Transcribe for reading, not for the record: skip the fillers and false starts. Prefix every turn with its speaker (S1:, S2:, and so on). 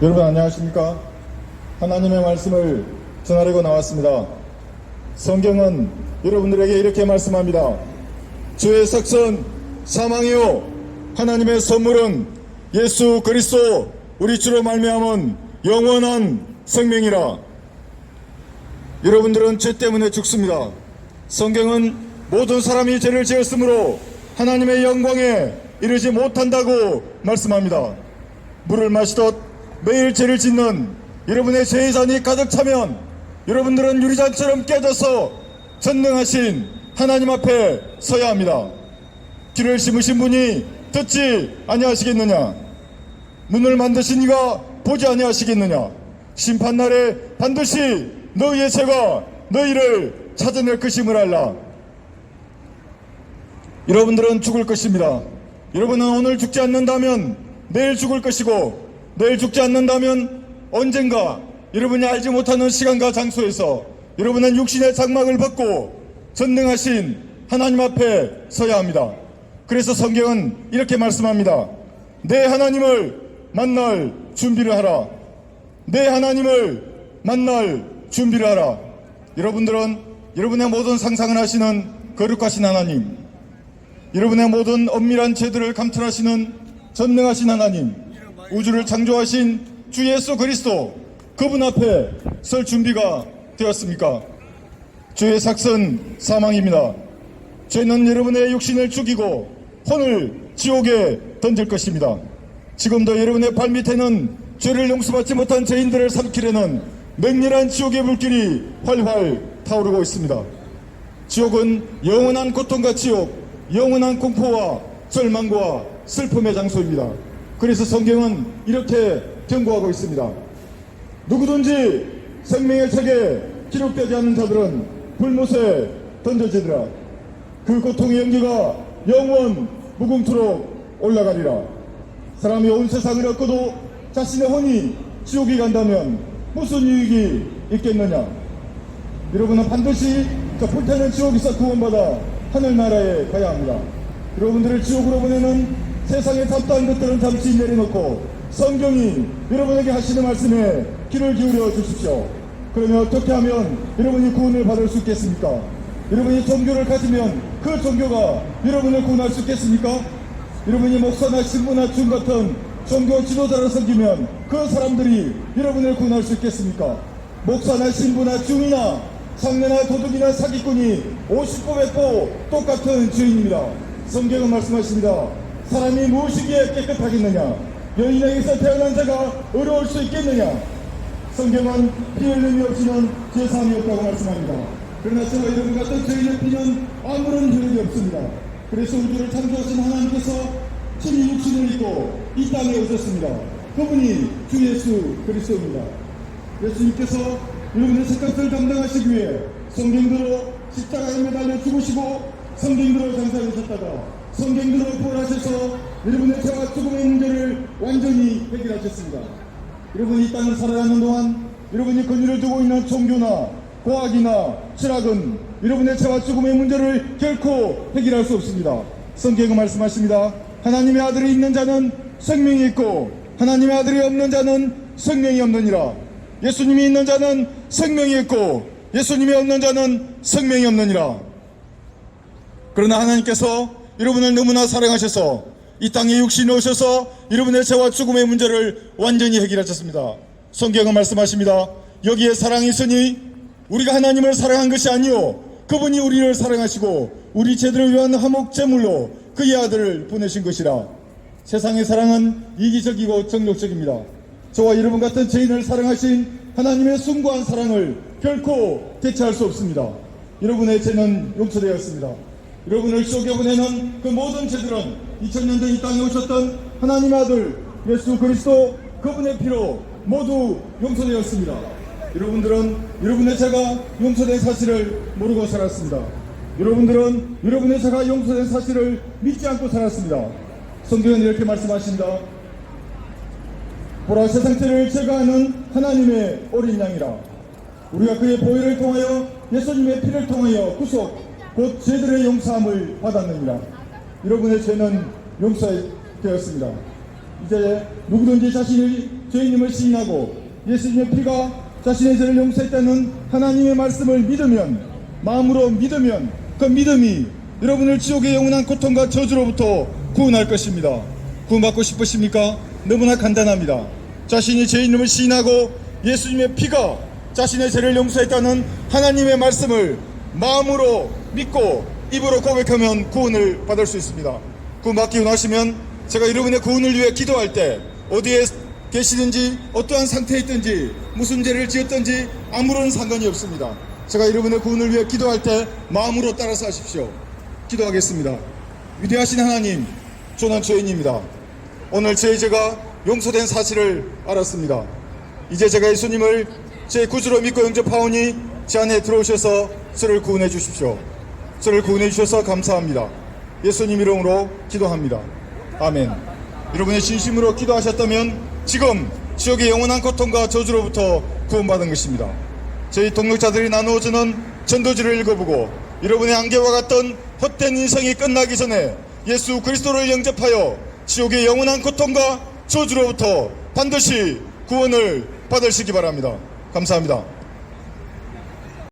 S1: 여러분 안녕하십니까? 하나님의 말씀을 전하려고 나왔습니다. 성경은 여러분들에게 이렇게 말씀합니다. 주의 sak선 사망이요 하나님의 선물은 예수 그리스도 우리 주로 말미암은 영원한 생명이라. 여러분들은 죄 때문에 죽습니다. 성경은 모든 사람이 죄를 지었으므로 하나님의 영광에 이르지 못한다고 말씀합니다. 물을 마시듯 매일 죄를 짓는 여러분의 죄의 잔이 가득 차면 여러분들은 유리잔처럼 깨져서 전능하신 하나님 앞에 서야 합니다. 귀를 심으신 분이 듣지 아니하시겠느냐? 눈을 만드신 이가 보지 아니하시겠느냐? 심판날에 반드시 너희의 죄가 너희를 찾아낼 것임을 알라. 여러분들은 죽을 것입니다. 여러분은 오늘 죽지 않는다면 내일 죽을 것이고, 내일 죽지 않는다면 언젠가 여러분이 알지 못하는 시간과 장소에서 여러분은 육신의 장막을 벗고 전능하신 하나님 앞에 서야 합니다. 그래서 성경은 이렇게 말씀합니다. 내 하나님을 만날 준비를 하라. 내 하나님을 만날 준비를 하라. 여러분들은 여러분의 모든 상상을 하시는 거룩하신 하나님, 여러분의 모든 엄밀한 죄들을 감찰하시는 전능하신 하나님, 우주를 창조하신 주 예수 그리스도, 그분 앞에 설 준비가 되었습니까? 주의 sak선 사망입니다. 죄는 여러분의 육신을 죽이고 혼을 지옥에 던질 것입니다. 지금도 여러분의 발밑에는 죄를 용서받지 못한 죄인들을 삼키려는 맹렬한 지옥의 불길이 활활 타오르고 있습니다. 지옥은 영원한 고통과 지옥, 영원한 공포와 절망과 슬픔의 장소입니다. 그래서 성경은 이렇게 경고하고 있습니다. 누구든지 생명의 책에 기록되지 않은 자들은 불못에 던져지리라. 그 고통의 연기가 영원 무궁토록 올라가리라. 사람이 온 세상을 얻고도 자신의 혼이 지옥에 간다면 무슨 유익이 있겠느냐? 여러분은 반드시 불타는 지옥에서 구원받아 하늘나라에 가야 합니다. 여러분들을 지옥으로 보내는 세상의 잡다한 것들은 잠시 내려놓고 성경이 여러분에게 하시는 말씀에 귀를 기울여 주십시오. 그러면 어떻게 하면 여러분이 구원을 받을 수 있겠습니까? 여러분이 종교를 가지면 그 종교가 여러분을 구원할 수 있겠습니까? 여러분이 목사나 신부나 중 같은 종교 지도자를 섬기면 그 사람들이 여러분을 구원할 수 있겠습니까? 목사나 신부나 중이나 장례나 도둑이나 사기꾼이 50고 100고 똑같은 죄인입니다. 성경은 말씀하십니다. 사람이 무엇이기에 깨끗하겠느냐? 여인에게서 태어난 자가 의로울 수 있겠느냐? 성경은 피 흘림이 없이는 죄사함이 없다고 말씀합니다. 그러나 저와 여러분 같은 죄인의 피는 아무런 효력이 없습니다. 그래서 우주를 창조하신 하나님께서 친히 육신을 입고 이 땅에 오셨습니다. 그분이 주 예수 그리스도입니다. 예수님께서 여러분의 죄값을 담당하시기 위해 성경대로 십자가에 매달려 죽으시고 성경대로 장사하셨다가 성경대로 부활하셔서 여러분의 죄와 죽음의 문제를 완전히 해결하셨습니다. 여러분이 이 땅을 살아가는 동안 여러분이 권위를 두고 있는 종교나 과학이나 철학은 여러분의 죄와 죽음의 문제를 결코 해결할 수 없습니다. 성경은 말씀하십니다. 하나님의 아들이 있는 자는 생명이 있고 하나님의 아들이 없는 자는 생명이 없느니라. 예수님이 있는 자는 생명이 있고 예수님이 없는 자는 생명이 없느니라. 그러나 하나님께서 여러분을 너무나 사랑하셔서 이 땅에 육신이 오셔서 여러분의 죄와 죽음의 문제를 완전히 해결하셨습니다. 성경은 말씀하십니다. 여기에 사랑이 있으니 우리가 하나님을 사랑한 것이 아니요 그분이 우리를 사랑하시고 우리 죄들을 위한 화목 제물로 그의 아들을 보내신 것이라. 세상의 사랑은 이기적이고 정욕적입니다. 저와 여러분 같은 죄인을 사랑하신 하나님의 숭고한 사랑을 결코 대체할 수 없습니다. 여러분의 죄는 용서되었습니다. 여러분을 지옥에 보내는 그 모든 죄들은 2000년 전 이 땅에 오셨던 하나님의 아들 예수 그리스도 그분의 피로 모두 용서되었습니다. 여러분들은 여러분의 죄가 용서된 사실을 모르고 살았습니다. 여러분들은 여러분의 죄가 용서된 사실을 믿지 않고 살았습니다. 성경은 이렇게 말씀하십니다. 보라 세상 죄를 제거하는 하나님의 어린 양이라. 우리가 그의 보혈을 통하여 예수님의 피를 통하여 구속 곧 죄들의 용서함을 받았느니라. 여러분의 죄는 용서되었습니다. 이제 누구든지 자신의 죄인임을 시인하고 예수님의 피가 자신의 죄를 용서했다는 하나님의 말씀을 믿으면, 마음으로 믿으면 그 믿음이 여러분을 지옥의 영원한 고통과 저주로부터 구원할 것입니다. 구원받고 싶으십니까? 너무나 간단합니다. 자신이 죄인임을 시인하고 예수님의 피가 자신의 죄를 용서했다는 하나님의 말씀을 마음으로 믿고 입으로 고백하면 구원을 받을 수 있습니다. 구원받기 원하시면 제가 여러분의 구원을 위해 기도할 때 어디에 계시든지 어떠한 상태에 있든지 무슨 죄를 지었든지 아무런 상관이 없습니다. 제가 여러분의 구원을 위해 기도할 때 마음으로 따라서 하십시오. 기도하겠습니다. 위대하신 하나님, 저는 죄인입니다. 오늘 제 죄가 용서된 사실을 알았습니다. 이제 제가 예수님을 제 구주로 믿고 영접하오니 제 안에 들어오셔서 저를 구원해 주십시오. 저를 구원해 주셔서 감사합니다. 예수님 이름으로 기도합니다. 아멘. 여러분이 진심으로 기도하셨다면 지금 지옥의 영원한 고통과 저주로부터 구원받은 것입니다. 저희 동역자들이 나누어주는 전도지를 읽어보고 여러분의 안개와 같던 헛된 인생이 끝나기 전에 예수 그리스도를 영접하여 지옥의 영원한 고통과 저주로부터 반드시 구원을 받으시기 바랍니다. 감사합니다.